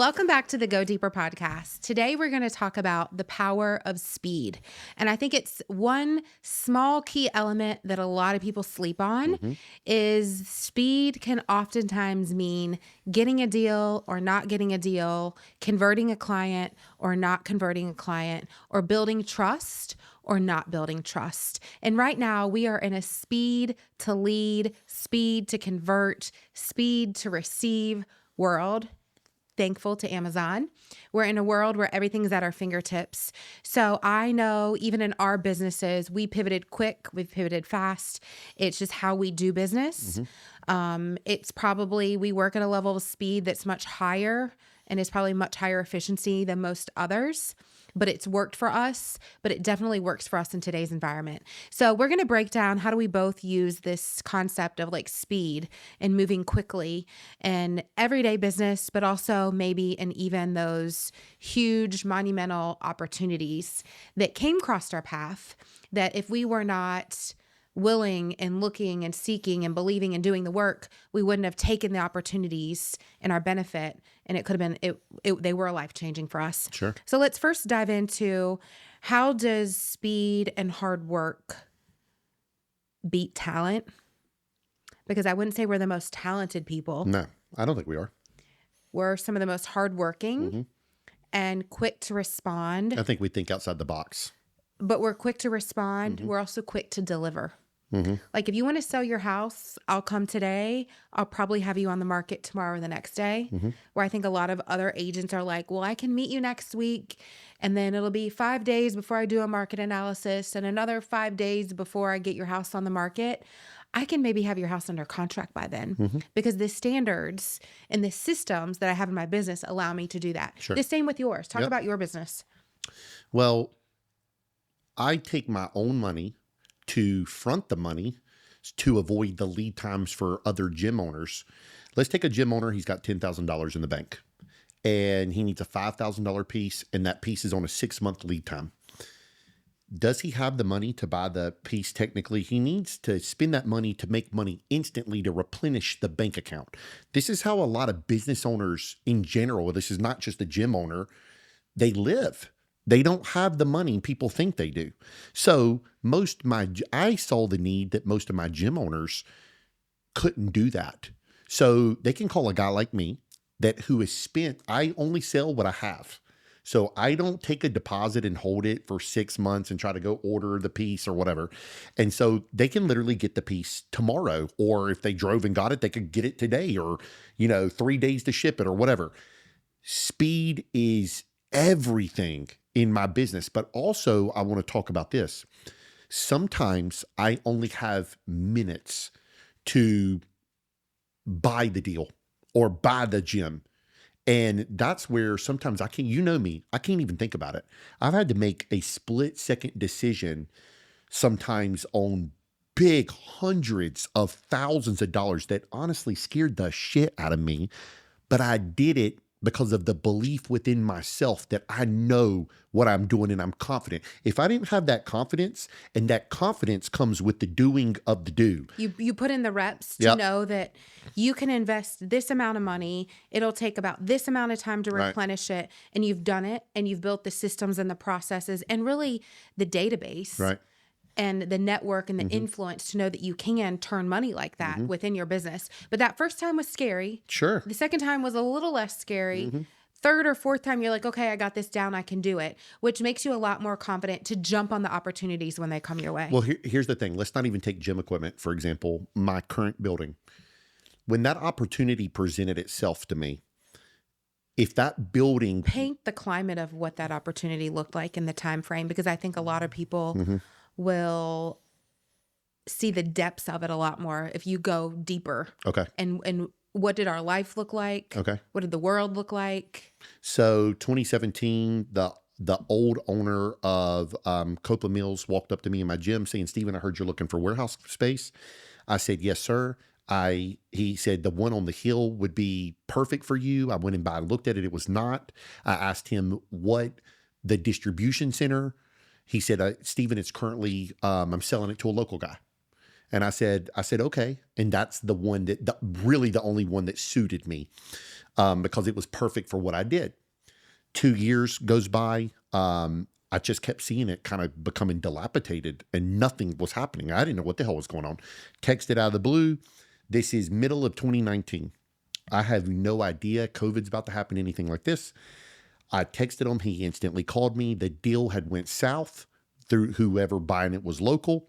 Welcome back to the Go Deeper podcast. Today, we're going to talk about the power of speed. And I think it's one small key element that a lot of people sleep on is speed can oftentimes mean getting a deal or not getting a deal, converting a client or not converting a client, or building trust or not building trust. And right now we are in a speed to lead, speed to convert, speed to receive world. Thankful to Amazon. We're in a world where everything's at our fingertips. So I know even in our businesses, we pivoted quick, we've pivoted fast. It's just how we do business. It's probably, we work at a level of speed that's much higher and is probably much higher efficiency than most others. But it's worked for us, but it definitely works for us in today's environment. So we're going to break down how do we both use this concept of like speed and moving quickly in everyday business, but also maybe in even those huge monumental opportunities that came across our path that if we were not willing and looking and seeking and believing and doing the work, we wouldn't have taken the opportunities in our benefit. And it could have been, they were life-changing for us. Sure. So let's first dive into how does speed and hard work beat talent? Because I wouldn't say we're the most talented people. No, I don't think we are. We're some of the most hardworking and quick to respond. I think we think outside the box. But we're quick to respond. We're also quick to deliver. Like if you want to sell your house, I'll come today. I'll probably have you on the market tomorrow or the next day. Where I think a lot of other agents are like, well, I can meet you next week. And then it'll be 5 days before I do a market analysis and another 5 days before I get your house on the market. I can maybe have your house under contract by then because the standards and the systems that I have in my business allow me to do that. Sure. The same with yours. Talk about your business. Well, I take my own money to front the money to avoid the lead times for other gym owners. Let's take a gym owner. He's got $10,000 in the bank and he needs a $5,000 piece, and that piece is on a 6-month lead time. Does he have the money to buy the piece? Technically, he needs to spend that money to make money instantly to replenish the bank account. This is how a lot of business owners in general, this is not just a gym owner, they live. They don't have the money people think they do. So I saw the need that most of my gym owners couldn't do that. So they can call a guy like me who has spent, I only sell what I have. So I don't take a deposit and hold it for 6 months and try to go order the piece or whatever. And so they can literally get the piece tomorrow, or if they drove and got it, they could get it today, or, 3 days to ship it or whatever. Speed is everything in my business. But also I want to talk about this. Sometimes I only have minutes to buy the deal or buy the gym. And that's where sometimes I can't, me, I can't even think about it. I've had to make a split-second decision sometimes on big hundreds of thousands of dollars that honestly scared the shit out of me. But I did it because of the belief within myself that I know what I'm doing and I'm confident. If I didn't have that confidence, and that confidence comes with the doing of the do. You put in the reps to know that you can invest this amount of money. It'll take about this amount of time to replenish it. And you've done it, and you've built the systems and the processes and really the database. Right. And the network and the influence to know that you can turn money like that within your business. But that first time was scary. Sure. The second time was a little less scary. Third or fourth time, you're like, okay, I got this down. I can do it, which makes you a lot more confident to jump on the opportunities when they come your way. Well, here's the thing. Let's not even take gym equipment, for example, my current building. When that opportunity presented itself to me, if that building... Paint the climate of what that opportunity looked like in the time frame, because I think a lot of people... will see the depths of it a lot more if you go deeper. Okay. And what did our life look like? Okay. What did the world look like? So 2017, the old owner of Copeland Mills walked up to me in my gym saying, "Steven, I heard you're looking for warehouse space." I said, "Yes, sir." He said, "The one on the hill would be perfect for you." I went and looked at it. It was not. I asked him what the distribution center. He said, "Steven, it's currently, I'm selling it to a local guy." And I said, okay. And that's the one really the only one that suited me. because it was perfect for what I did. 2 years goes by. I just kept seeing it kind of becoming dilapidated and nothing was happening. I didn't know what the hell was going on. Texted out of the blue. This is middle of 2019. I have no idea COVID's about to happen, anything like this. I texted him. He instantly called me. The deal had went south through whoever buying it was local.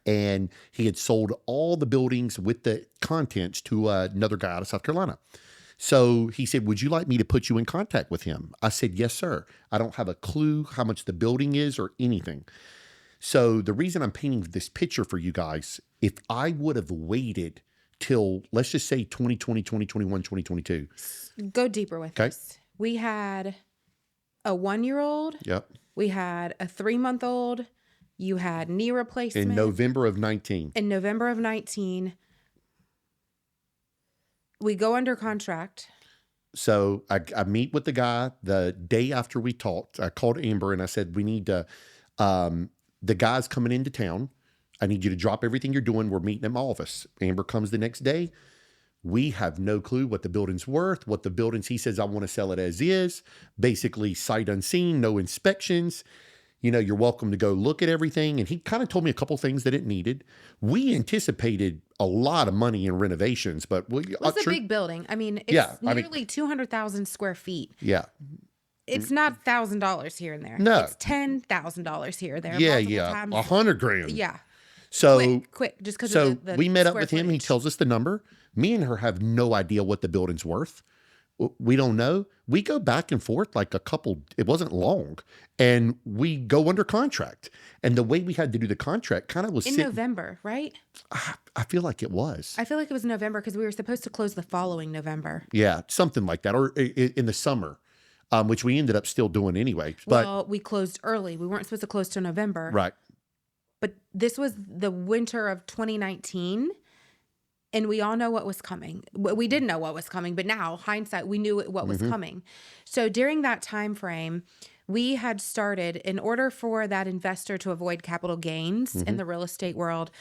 And he had sold all the buildings with the contents to another guy out of South Carolina. So he said, would you like me to put you in contact with him? I said, yes, sir. I don't have a clue how much the building is or anything. So the reason I'm painting this picture for you guys, if I would have waited till, let's just say 2020, 2021, 2022. Go deeper with this. We had a 1-year-old. Yep. We had a 3-month-old. You had knee replacement. In November of 19. In November of 19. We go under contract. So I meet with the guy the day after we talked. I called Amber and I said, we need to, the guy's coming into town. I need you to drop everything you're doing. We're meeting in my office. Amber comes the next day. We have no clue what the building's worth, what the building's, he says, I want to sell it as is. Basically sight unseen, no inspections. You know, you're welcome to go look at everything. And he kind of told me a couple things that it needed. We anticipated a lot of money in renovations, but it's a big building. I mean, it's nearly 200,000 square feet. Yeah. It's not $1,000 here and there. No. It's $10,000 here or there. Yeah. $100,000. Yeah. So quick, just because. So the we met up with him. footage. He tells us the number. Me and her have no idea what the building's worth. We don't know. We go back and forth like it wasn't long, and we go under contract. And the way we had to do the contract kind of was in November, right? I feel like it was. I feel like it was November because we were supposed to close the following November. Yeah, something like that, or in the summer, which we ended up still doing anyway. But Well, we closed early. We weren't supposed to close till November. right. But this was the winter of 2019. And we all know what was coming. We didn't know what was coming, but now, hindsight, we knew what was coming. So during that time frame, we had started, in order for that investor to avoid capital gains in the real estate world,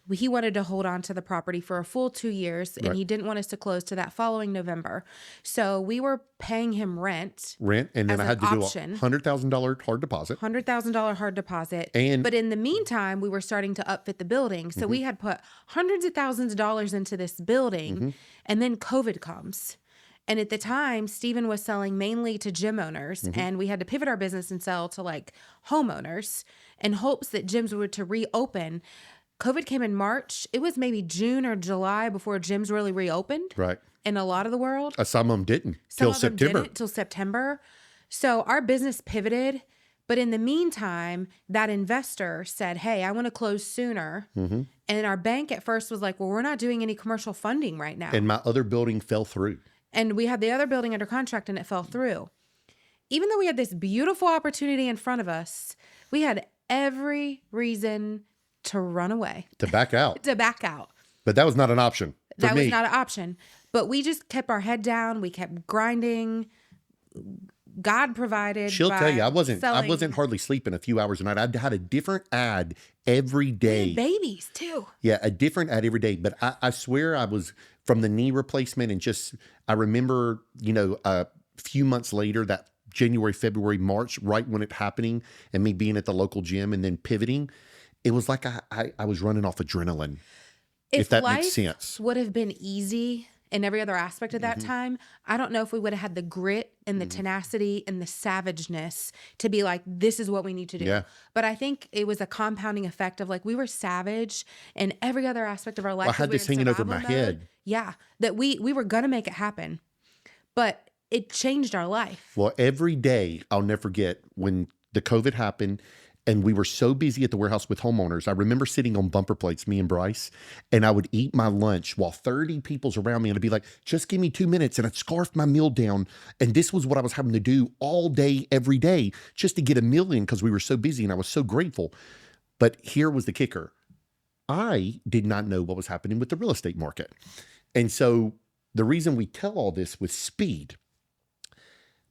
he wanted to hold on to the property for a full 2 years, and he didn't want us to close to that following November. So we were paying him rent, and then I had to option. do a $100,000 hard deposit. $100,000 hard deposit. And but in the meantime, we were starting to upfit the building. So we had put hundreds of thousands of dollars into this building, and then COVID comes. And at the time, Stephen was selling mainly to gym owners, and we had to pivot our business and sell to like homeowners in hopes that gyms were to reopen. COVID came in March. It was maybe June or July before gyms really reopened. Right. In a lot of the world. Some of them didn't Some till of them September. didn't till September. So our business pivoted. But in the meantime, that investor said, hey, I want to close sooner. And our bank at first was like, well, we're not doing any commercial funding right now. And my other building fell through. And we had the other building under contract and it fell through. Even though we had this beautiful opportunity in front of us, we had every reason to run away. To back out. But that was not an option for That me. was not an option. But we just kept our head down. We kept grinding. God provided. She'll tell you, I wasn't selling. hardly sleeping a few hours a night. I had a different ad every day. Babies too. Yeah, a different ad every day. But I swear I was from the knee replacement and I remember, a few months later, that January, February, March, right when it happening and me being at the local gym and then pivoting, it was like I was running off adrenaline. If that makes sense. Would have been easy in every other aspect of that time, I don't know if we would have had the grit and the tenacity and the savageness to be like, this is what we need to do. Yeah. But I think it was a compounding effect of like, we were savage in every other aspect of our life. Well, I had this hanging over my head. Yeah. That we were going to make it happen. But it changed our life. Well, every day, I'll never forget when the COVID happened and we were so busy at the warehouse with homeowners. I remember sitting on bumper plates, me and Bryce, and I would eat my lunch while 30 people's around me. And I'd be like, just give me 2 minutes. And I'd scarf my meal down. And this was what I was having to do all day, every day, just to get a meal in because we were so busy and I was so grateful. But here was the kicker. I did not know what was happening with the real estate market. And so the reason we tell all this with speed,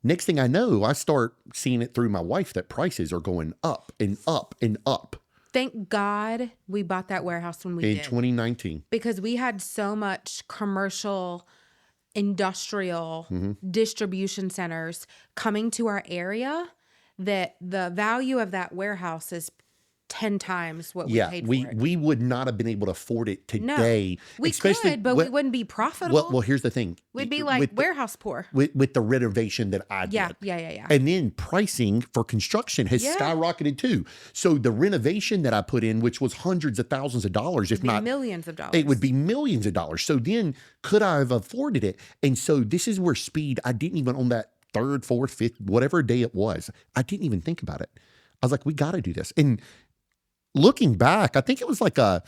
next thing I know, I start seeing it through my wife that prices are going up and up and up. Thank God we bought that warehouse when we did. In 2019. Because we had so much commercial industrial Mm-hmm. distribution centers coming to our area that the value of that warehouse is 10 times what we Yeah, paid we for it. we would not have been able to afford it No, today, we especially could, but we wouldn't be profitable. well. Here's the thing: We'd be like warehouse poor. with the renovation that I Yeah, did, yeah. and then pricing for construction has Yeah. skyrocketed too. So the renovation that I put in, which was hundreds of thousands of dollars, if It'd be not millions of dollars. it would be millions of dollars. So then, could I have afforded it? And so this is where speed. I didn't even on that third, fourth, fifth, whatever day it was. I didn't even think about it. I was like, we got to do this. And looking back, I think it was like I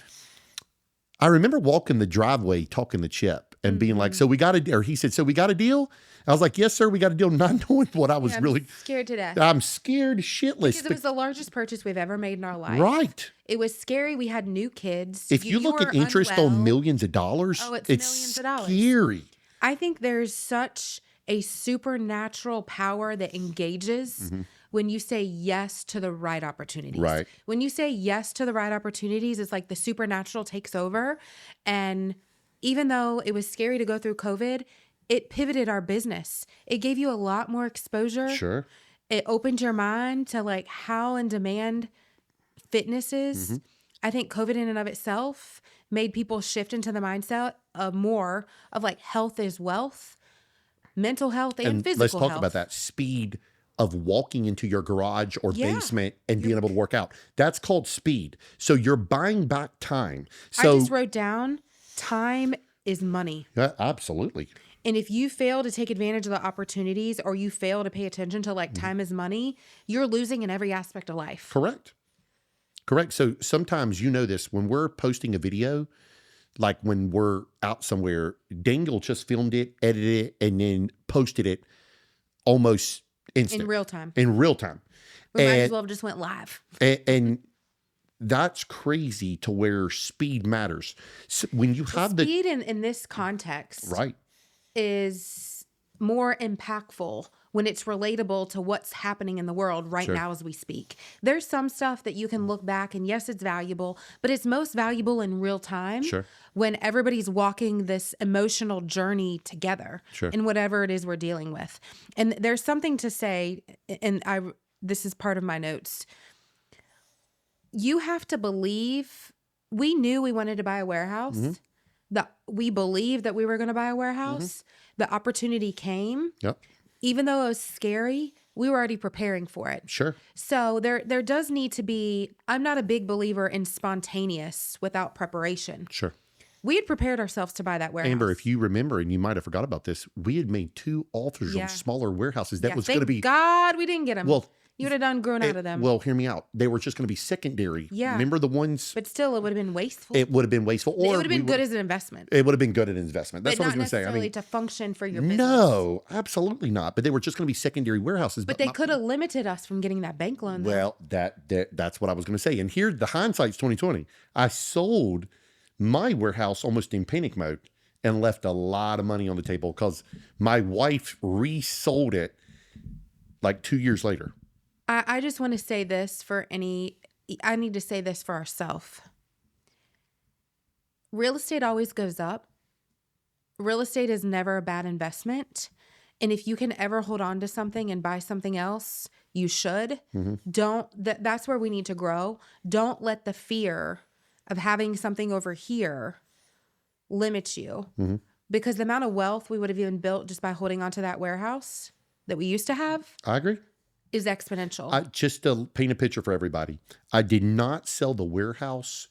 remember walking the driveway talking to Chip and being like, so we got a, or he said, so we got a deal? I was like, yes, sir, we got a deal. Not knowing what I was I'm really scared to death. I'm scared shitless. Because it was the largest purchase we've ever made in our life. Right. It was scary. We had new kids. If you look were at interest unwell. on millions of dollars, Oh, it's it's millions of dollars. scary. I think there's such a supernatural power that engages when you say yes to the right opportunities. Right. When you say yes to the right opportunities, it's like the supernatural takes over. And even though it was scary to go through COVID, it pivoted our business. It gave you a lot more exposure. Sure. It opened your mind to like how in demand fitness is. I think COVID in and of itself made people shift into the mindset of more of like health is wealth, mental health and physical let's talk health. about that speed of walking into your garage or Yeah. basement and being able to work out. That's called speed. So you're buying back time. So I just wrote down time is money. yeah, absolutely. And if you fail to take advantage of the opportunities or you fail to pay attention to like time is money, you're losing in every aspect of life. Correct. Correct. So sometimes you know this when we're posting a video, like when we're out somewhere, Daniel just filmed it, edited it, and then posted it almost instant. In real time. In real time. We might as And- well have just went live. And that's crazy to where speed matters. So when you have the Speed in this context right, is more impactful when it's relatable to what's happening in the world right Sure. now as we speak. There's some stuff that you can look back and yes, it's valuable, but it's most valuable in real time Sure. when everybody's walking this emotional journey together Sure. in whatever it is we're dealing with. And there's something to say, and this is part of my notes. You have to believe, we knew we wanted to buy a warehouse. We believed that we were going to buy a warehouse. The opportunity came. yep, Even though it was scary, we were already preparing for it. sure, So there does need to be, I'm not a big believer in spontaneous without preparation. sure. We had prepared ourselves to buy that warehouse. Amber, if you remember, and you might have forgot about this, we had made 2 offers Yeah. on smaller warehouses. That Yeah, was going to thank be God we didn't get them. well. You would have done grown out of them. Well, hear me out. They were just going to be secondary. Yeah. Remember the ones? But still, it would have been wasteful. It would have been wasteful. It Or would have been we good as an investment. It would have been good at an investment. That's but what I not was going to say. I necessarily mean, to function for your business. no, absolutely not. But they were just going to be secondary warehouses. But they could have limited us from getting that bank loan. Though. Well, that's what I was going to say. And here, the hindsight's 2020. I sold my warehouse almost in panic mode and left a lot of money on the table because my wife resold it like 2 years later. I just want to say this I need to say this for ourselves. Real estate always goes up. Real estate is never a bad investment. And if you can ever hold on to something and buy something else, you should. That's where we need to grow. Don't let the fear of having something over here limit you. Because the amount of wealth we would have even built just by holding on to that warehouse that we used to have I agree. is exponential. Just to paint a picture for everybody, I did not sell the warehouse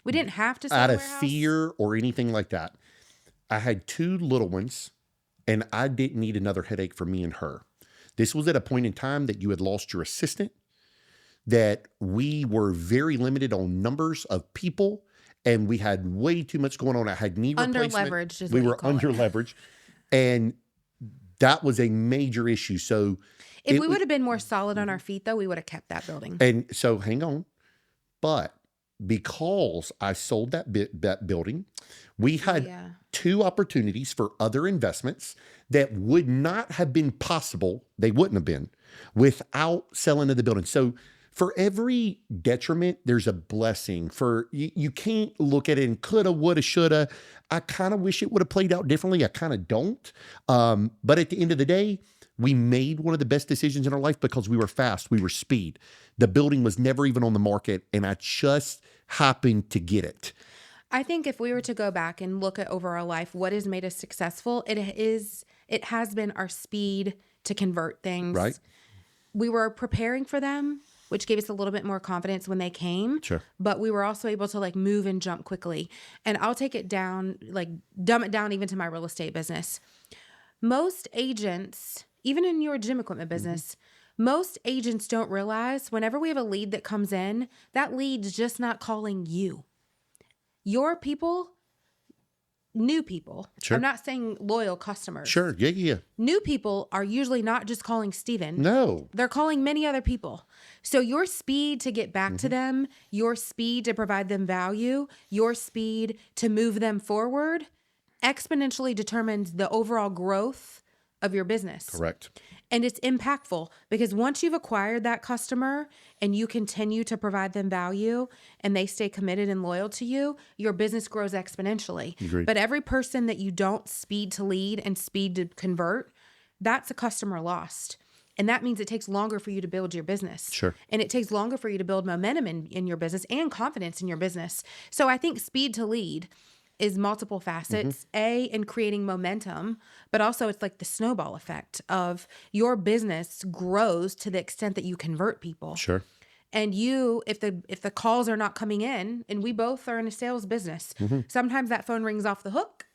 We didn't have to sell out the of warehouse. fear or anything like that. I had 2 little ones, and I didn't need another headache for me and her. This was at a point in time that you had lost your assistant, that we were very limited on numbers of people, and we had way too much going on. I had knee replacement. Under-leveraged is We what you were call it. under leveraged, and that was a major issue. So If we would have been more solid on our feet, though, we would have kept that building. And so, hang on. But because I sold that building, we had Yeah. 2 opportunities for other investments that would not have been possible. They wouldn't have been without selling of the building. So For every detriment, there's a blessing. For you can't look at it and coulda, woulda, shoulda. I kind of wish it would have played out differently. I kind of don't. But at the end of the day, we made one of the best decisions in our life because we were fast. We were speed. The building was never even on the market, and I just happened to get it. I think if we were to go back and look at over our life, what has made us successful, it has been our speed to convert things. Right? We were preparing for them, which gave us a little bit more confidence when they came. Sure. But we were also able to like move and jump quickly. And I'll take it down, like dumb it down even to my real estate business. Most agents, even in your gym equipment business, most agents don't realize whenever we have a lead that comes in, that lead's just not calling you. Your people, new people. Sure. I'm not saying loyal customers. Sure. Yeah. New people are usually not just calling Steven. No. They're calling many other people. So your speed to get back to them, your speed to provide them value, your speed to move them forward exponentially determines the overall growth of your business. Correct. And it's impactful because once you've acquired that customer and you continue to provide them value and they stay committed and loyal to you, your business grows exponentially. Agreed. But every person that you don't speed to lead and speed to convert, that's a customer lost. And that means it takes longer for you to build your business. Sure. And it takes longer for you to build momentum in your business and confidence in your business. So I think speed to lead is multiple facets, in creating momentum, but also it's like the snowball effect of your business grows to the extent that you convert people. Sure. And you, if the calls are not coming in, and we both are in a sales business, sometimes that phone rings off the hook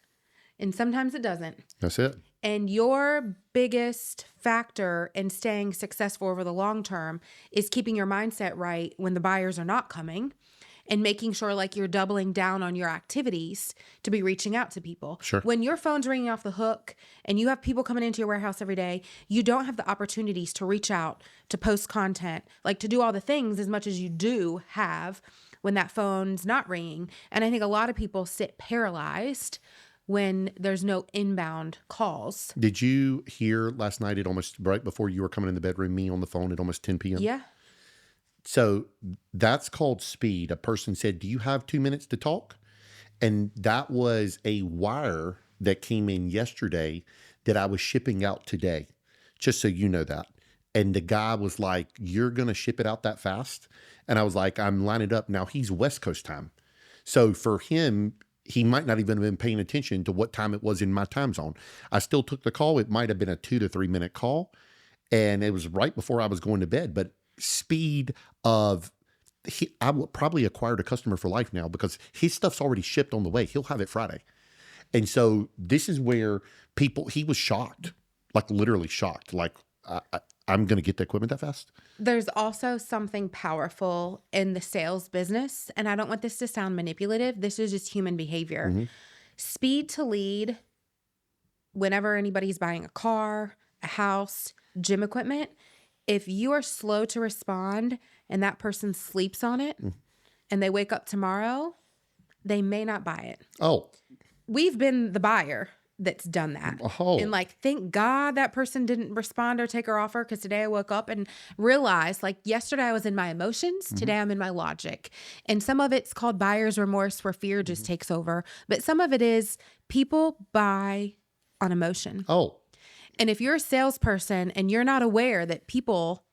and sometimes it doesn't. That's it. And your biggest factor in staying successful over the long term is keeping your mindset right when the buyers are not coming and making sure like you're doubling down on your activities to be reaching out to people. Sure. When your phone's ringing off the hook and you have people coming into your warehouse every day, you don't have the opportunities to reach out, to post content, like to do all the things as much as you do have when that phone's not ringing. And I think a lot of people sit paralyzed when there's no inbound calls. Did you hear last night at almost right before you were coming in the bedroom, me on the phone at almost 10 p.m.? Yeah. So that's called speed. A person said, "Do you have 2 minutes to talk?" And that was a wire that came in yesterday that I was shipping out today, just so you know that. And the guy was like, "You're going to ship it out that fast?" And I was like, "I'm lining it up." Now he's West Coast time. So for him, he might not even have been paying attention to what time it was in my time zone. I still took the call. It might have been a 2 to 3 minute call. And it was right before I was going to bed, but speed of I will probably acquired a customer for life now because his stuff's already shipped on the way. He'll have it Friday. And so this is where he was shocked, like literally shocked. Like I'm going to get the equipment that fast. There's also something powerful in the sales business. And I don't want this to sound manipulative. This is just human behavior. Speed to lead, whenever anybody's buying a car, a house, gym equipment, if you are slow to respond and that person sleeps on it and they wake up tomorrow, they may not buy it. Oh. We've been the buyer that's done that. Oh. And like, thank God that person didn't respond or take our offer, because today I woke up and realized, like, yesterday I was in my emotions, today I'm in my logic. And some of it's called buyer's remorse, where fear just takes over. But some of it is people buy on emotion. Oh. And if you're a salesperson and you're not aware that people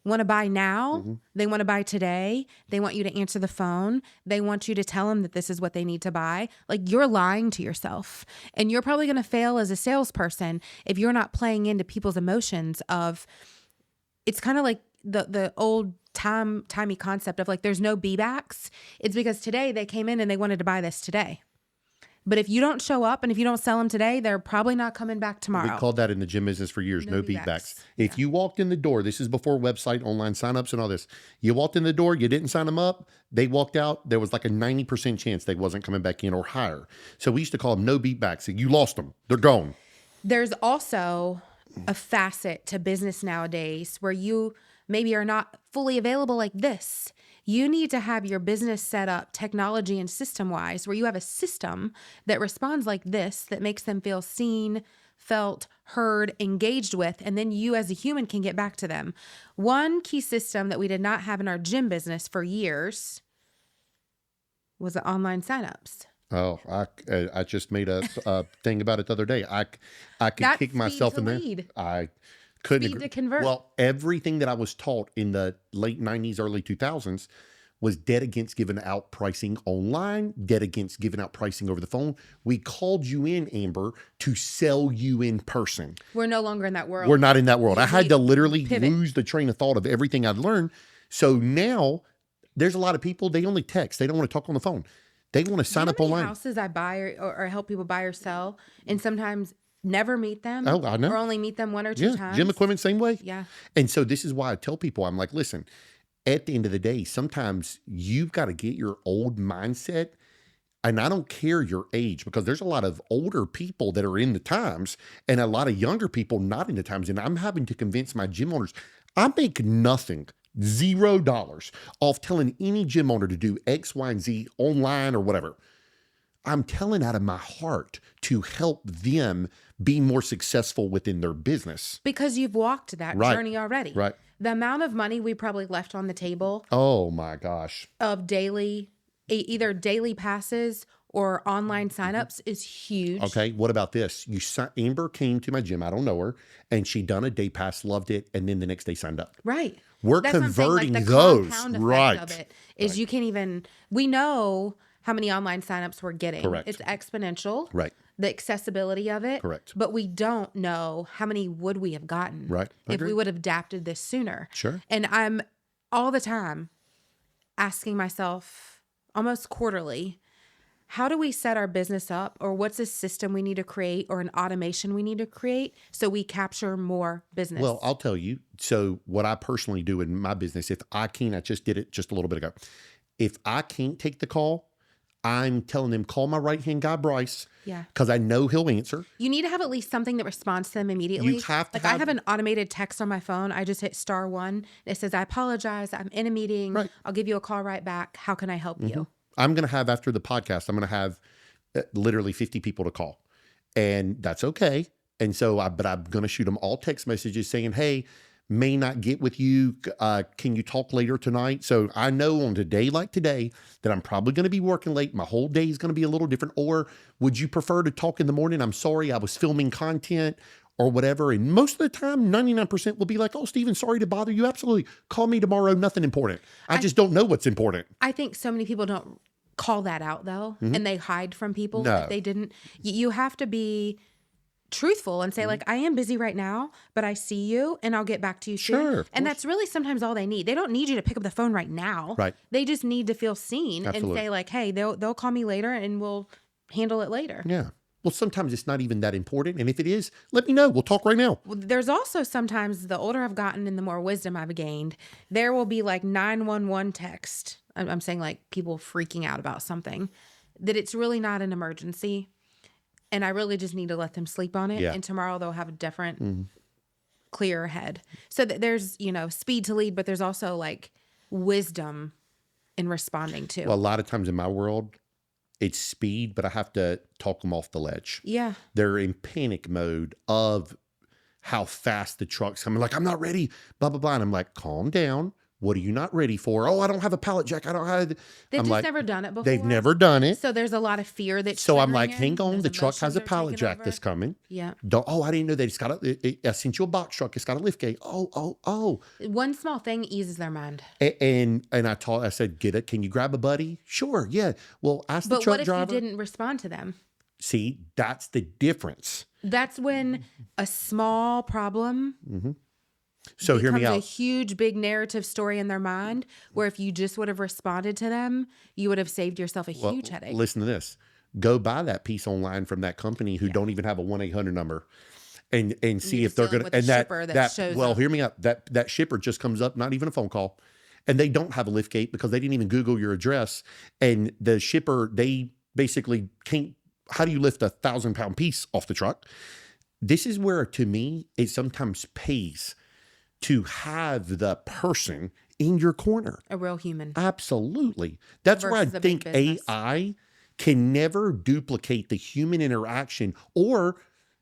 want to buy now, they want to buy today, they want you to answer the phone, they want you to tell them that this is what they need to buy, like, you're lying to yourself. And you're probably going to fail as a salesperson if you're not playing into people's emotions of, it's kind of like the old timey concept of like, there's no be-backs. It's because today they came in and they wanted to buy this today. But if you don't show up and if you don't sell them today, they're probably not coming back tomorrow. We called that in the gym business for years. No beatbacks. If you walked in the door, this is before website, online signups and all this. You walked in the door, you didn't sign them up. They walked out. There was like a 90% chance they wasn't coming back in or higher. So we used to call them no beatbacks. You lost them. They're gone. There's also a facet to business nowadays where you maybe are not fully available like this. You need to have your business set up technology and system wise, where you have a system that responds like this, that makes them feel seen, felt, heard, engaged with, and then you as a human can get back to them. One key system that we did not have in our gym business for years was the online signups. Oh, I just made a thing about it the other day. I could That's kick speed myself to in there. lead. I couldn't Speed agree. to convert. Well, everything that I was taught in the late 90s, early 2000s was dead against giving out pricing online, dead against giving out pricing over the phone. We called you in, Amber, to sell you in person. We're no longer in that world. We're not in that world. I had to literally pivot. lose the train of thought of everything I'd learned. So now there's a lot of people, they only text. They don't want to talk on the phone. They want to sign up online. Houses I buy or help people buy or sell, and sometimes never meet them. Oh, I know. Or only meet them one or two times. Gym equipment, same way. Yeah. And so this is why I tell people, I'm like, listen, at the end of the day, sometimes you've got to get your old mindset. And I don't care your age, because there's a lot of older people that are in the times and a lot of younger people not in the times. And I'm having to convince my gym owners, I make nothing, $0 off telling any gym owner to do X, Y, and Z online or whatever. I'm telling out of my heart to help them be more successful within their business. Because you've walked that journey already. Right. The amount of money we probably left on the table. Oh my gosh. Of either daily passes or online signups is huge. Okay. What about this? Amber came to my gym. I don't know her. And she done a day pass, loved it. And then the next day signed up. Right. We're That's converting the those. Compound effect Right. of it is you can't even, we know how many online signups we're getting. Correct. It's exponential. Right. The accessibility of it. Correct. But we don't know how many would we have gotten. Right. If we would have adapted this sooner. Sure. And I'm all the time asking myself almost quarterly, how do we set our business up, or what's a system we need to create or an automation we need to create so we capture more business? Well, I'll tell you. So what I personally do in my business, if I can't, I just did it just a little bit ago. If I can't take the call, I'm telling them, call my right-hand guy, Bryce. Yeah. Because I know he'll answer. You need to have at least something that responds to them immediately. You have to I have an automated text on my phone. I just hit *1. It says, I apologize. I'm in a meeting. Right. I'll give you a call right back. How can I help you? I'm going to have, after the podcast, I'm going to have literally 50 people to call. And that's okay. And so, but I'm going to shoot them all text messages saying, hey, may not get with you. Can you talk later tonight? So I know on a day like today that I'm probably going to be working late. My whole day is going to be a little different. Or would you prefer to talk in the morning? I'm sorry, I was filming content or whatever. And most of the time, 99% will be like, oh, Steven, sorry to bother you. Absolutely. Call me tomorrow. Nothing important. I just don't know what's important. I think so many people don't call that out though. And they hide from people No. if they didn't. You have to be truthful and say like, I am busy right now, but I see you and I'll get back to you soon. Sure, And that's really sometimes all they need. They don't need you to pick up the phone right now. Right. They just need to feel seen Absolutely. and say like, hey, they'll call me later and we'll handle it later. Yeah. Well, sometimes it's not even that important. And if it is, let me know. We'll talk right now. Well, there's also sometimes the older I've gotten and the more wisdom I've gained, there will be like 911 text. I'm saying like people freaking out about something that it's really not an emergency. And I really just need to let them sleep on it. Yeah. And tomorrow they'll have a different, clearer head. So there's, speed to lead, but there's also like wisdom in responding to. Well, a lot of times in my world, it's speed, but I have to talk them off the ledge. Yeah. They're in panic mode of how fast the truck's coming. Like, I'm not ready, blah, blah, blah. And I'm like, calm down. What are you not ready for? Oh, I don't have a pallet jack. I don't have. They've just never done it before. They've never done it. So there's a lot of fear that's So I'm like, triggering hang it. on. Those The truck has emotions a are pallet taking jack over. that's coming. Yeah. I didn't know that it's got I sent you a box truck. It's got a lift gate. Oh. One small thing eases their mind. And I said, get it. Can you grab a buddy? Sure. Yeah. Well, ask the But truck what if driver. you didn't respond to them? See, that's the difference. That's when a small problem So hear me becomes a out. huge, big narrative story in their mind, where if you just would have responded to them, you would have saved yourself a huge headache. Listen to this. Go buy that piece online from that company who don't even have a 1-800 number, and see You're if they're dealing going with to. And a shipper that shows up. hear me out. That shipper just comes up, not even a phone call, and they don't have a lift gate because they didn't even Google your address. And the shipper, they basically can't. How do you lift 1,000-pound piece off the truck? This is where, to me, it sometimes pays to have the person in your corner. A real human. Absolutely. That's where I Versus a big think business. AI can never duplicate the human interaction or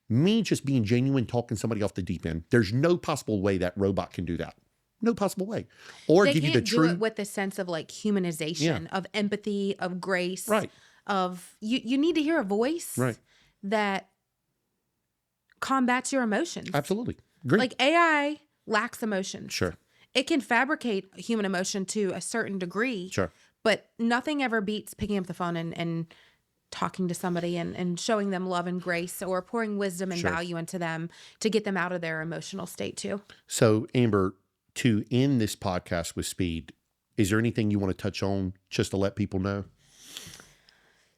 Me just being genuine, talking somebody off the deep end, there's no possible way that robot can do that. No possible way. Or They give you the can't do true. it with the sense of like humanization, of empathy, of grace, Right. of you need to hear a voice Right. that combats your emotions. Absolutely. Great. Like AI lacks emotions. Sure. It can fabricate human emotion to a certain degree, Sure. but nothing ever beats picking up the phone and talking to somebody and showing them love and grace or pouring wisdom and Sure. value into them to get them out of their emotional state too. So, Amber, to end this podcast with speed, is there anything you want to touch on just to let people know?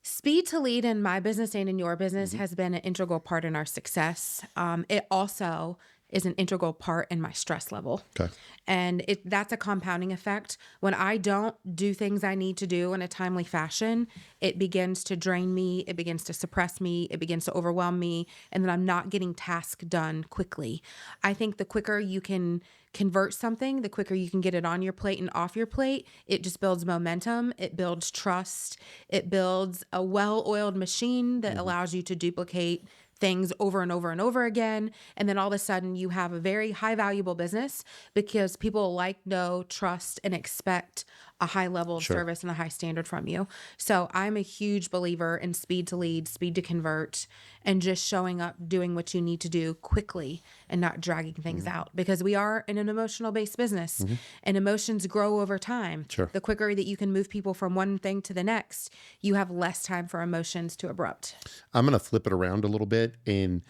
Speed to lead in my business and in your business Mm-hmm. has been an integral part in our success. It also is an integral part in my stress level. Okay. And that's a compounding effect. When I don't do things I need to do in a timely fashion, it begins to drain me, it begins to suppress me, it begins to overwhelm me, and then I'm not getting tasks done quickly. I think the quicker you can convert something, the quicker you can get it on your plate and off your plate, it just builds momentum, it builds trust, it builds a well-oiled machine that allows you to duplicate things over and over and over again. And then all of a sudden you have a very high valuable business because people like, know, trust, and expect a high level of service and a high standard from you. So I'm a huge believer in speed to lead, speed to convert, and just showing up, doing what you need to do quickly and not dragging things out, because we are in an emotional based business and emotions grow over time. Sure. The quicker that you can move people from one thing to the next, you have less time for emotions to erupt. I'm going to flip it around a little bit. And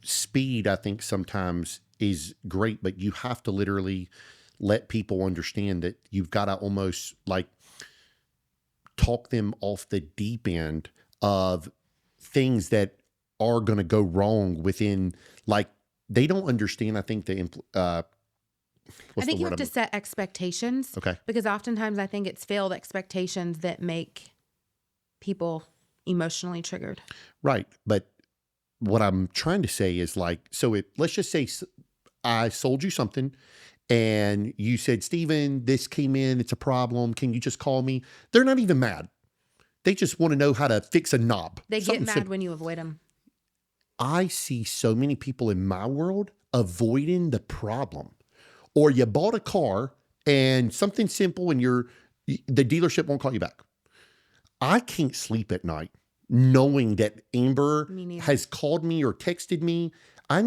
speed, I think, sometimes is great, but you have to literally let people understand that you've got to almost like talk them off the deep end of things that are going to go wrong within, like, they don't understand, I think, I think you have to set expectations. Okay. Because oftentimes I think it's failed expectations that make people emotionally triggered. Right. But what I'm trying to say is like, so let's just say I sold you something and you said, Steven, this came in, it's a problem. Can you just call me? They're not even mad. They just want to know how to fix a knob. They get mad when you avoid them. I see so many people in my world avoiding the problem. Or you bought a car and something simple and the dealership won't call you back. I can't sleep at night knowing that Amber has called me or texted me. I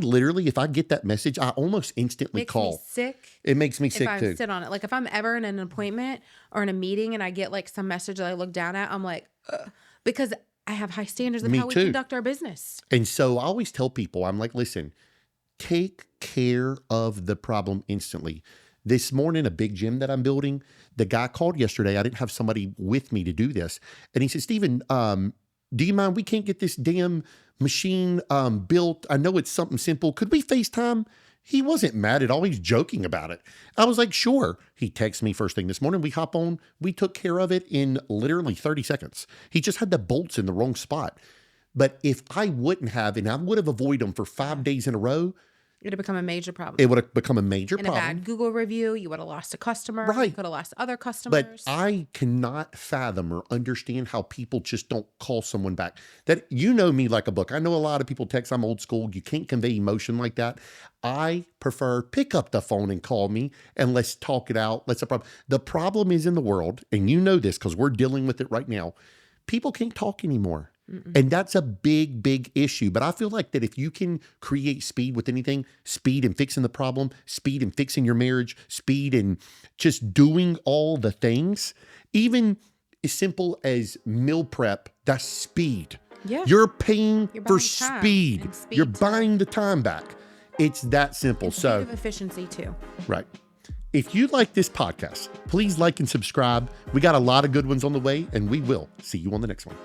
literally, if I get that message, I almost instantly call. Makes me sick. It makes me sick if I too. sit on it. Like if I'm ever in an appointment or in a meeting and I get like some message that I look down at, I'm like, ugh, because I have high standards of Me how we too. conduct our business. And so I always tell people, I'm like, listen, take care of the problem instantly. This morning, a big gym that I'm building, the guy called yesterday. I didn't have somebody with me to do this. And he said, Steven, do you mind? We can't get this damn machine built. I know it's something simple. Could we FaceTime? He wasn't mad at all. He's joking about it. I was like, sure. He texted me first thing this morning. We hop on. We took care of it in literally 30 seconds. He just had the bolts in the wrong spot. But if I wouldn't have, and I would have avoided them for 5 days in a row, It would have become a major problem. it would have become a major In problem. a bad Google review, you would have lost a customer. Right. You could have lost other customers. But I cannot fathom or understand how people just don't call someone back. That, you know me like a book. I know a lot of people text. I'm old school. You can't convey emotion like that. I prefer pick up the phone and call me and let's talk it out. The problem is in the world, and you know this because we're dealing with it right now. People can't talk anymore. And that's a big, big issue. But I feel like that if you can create speed with anything, speed in fixing the problem, speed in fixing your marriage, speed in just doing all the things, even as simple as meal prep, that's speed. Yeah. You're paying You're for buying time speed. and speed You're to- buying the time back. It's that simple. It's a So bit of efficiency too. right. If you like this podcast, please like and subscribe. We got a lot of good ones on the way, and we will see you on the next one.